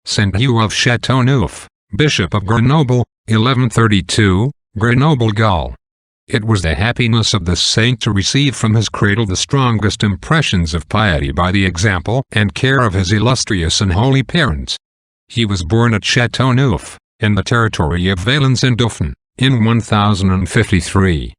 Saint Hugh of Chateau Neuf, Bishop of Grenoble, 1132, Grenoble, Gaul. It was the happiness of the saint to receive from his cradle the strongest impressions of piety by the example and care of his illustrious and holy parents. He was born at Chateau Neuf, in the territory of Valence and Dauphiné, in 1053.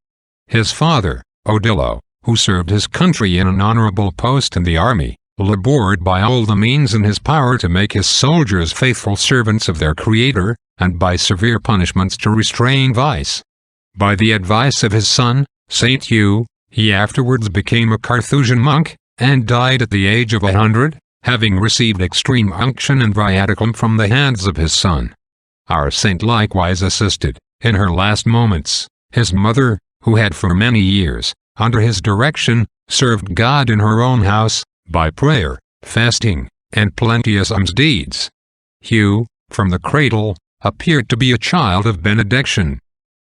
His father, Odilo, who served his country in an honorable post in the army, labored by all the means in his power to make his soldiers faithful servants of their Creator, and by severe punishments to restrain vice. By the advice of his son, Saint Hugh, he afterwards became a Carthusian monk, and died at the age of 100, having received extreme unction and viaticum from the hands of his son. Our saint likewise assisted, in her last moments, his mother, who had for many years, under his direction, served God in her own house, by prayer, fasting, and plenteous almsdeeds. Hugh, from the cradle, appeared to be a child of benediction.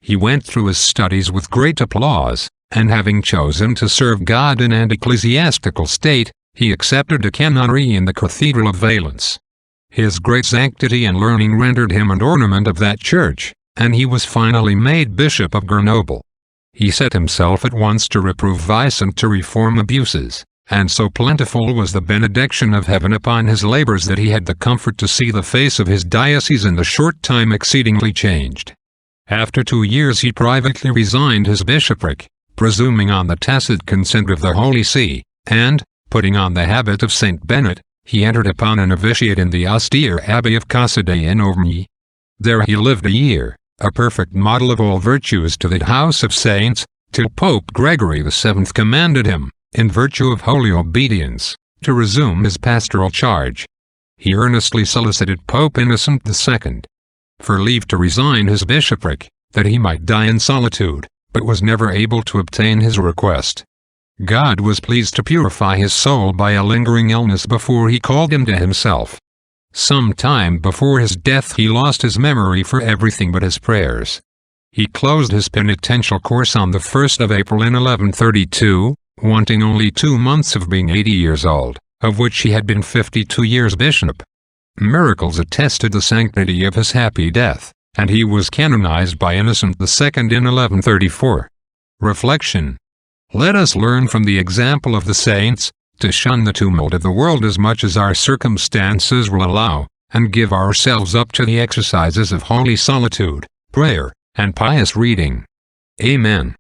He went through his studies with great applause, and having chosen to serve God in an ecclesiastical state, he accepted a canonry in the Cathedral of Valence. His great sanctity and learning rendered him an ornament of that church, and he was finally made Bishop of Grenoble. He set himself at once to reprove vice and to reform abuses, and so plentiful was the benediction of heaven upon his labors that he had the comfort to see the face of his diocese in the short time exceedingly changed. After 2 years he privately resigned his bishopric, presuming on the tacit consent of the Holy See, and, putting on the habit of Saint Bennet, he entered upon a novitiate in the austere abbey of Chateau in Auvergne. There he lived a year, a perfect model of all virtues to the house of saints, till Pope Gregory VII commanded him, in virtue of holy obedience, to resume his pastoral charge. He earnestly solicited Pope Innocent II for leave to resign his bishopric, that he might die in solitude, but was never able to obtain his request. God was pleased to purify his soul by a lingering illness before he called him to himself. Some time before his death he lost his memory for everything but his prayers. He closed his penitential course on the 1st of April in 1132, wanting only 2 months of being 80 years old, of which he had been 52 years bishop. Miracles attested the sanctity of his happy death, and he was canonized by Innocent II in 1134. Reflection. Let us learn from the example of the saints, to shun the tumult of the world as much as our circumstances will allow, and give ourselves up to the exercises of holy solitude, prayer, and pious reading. Amen.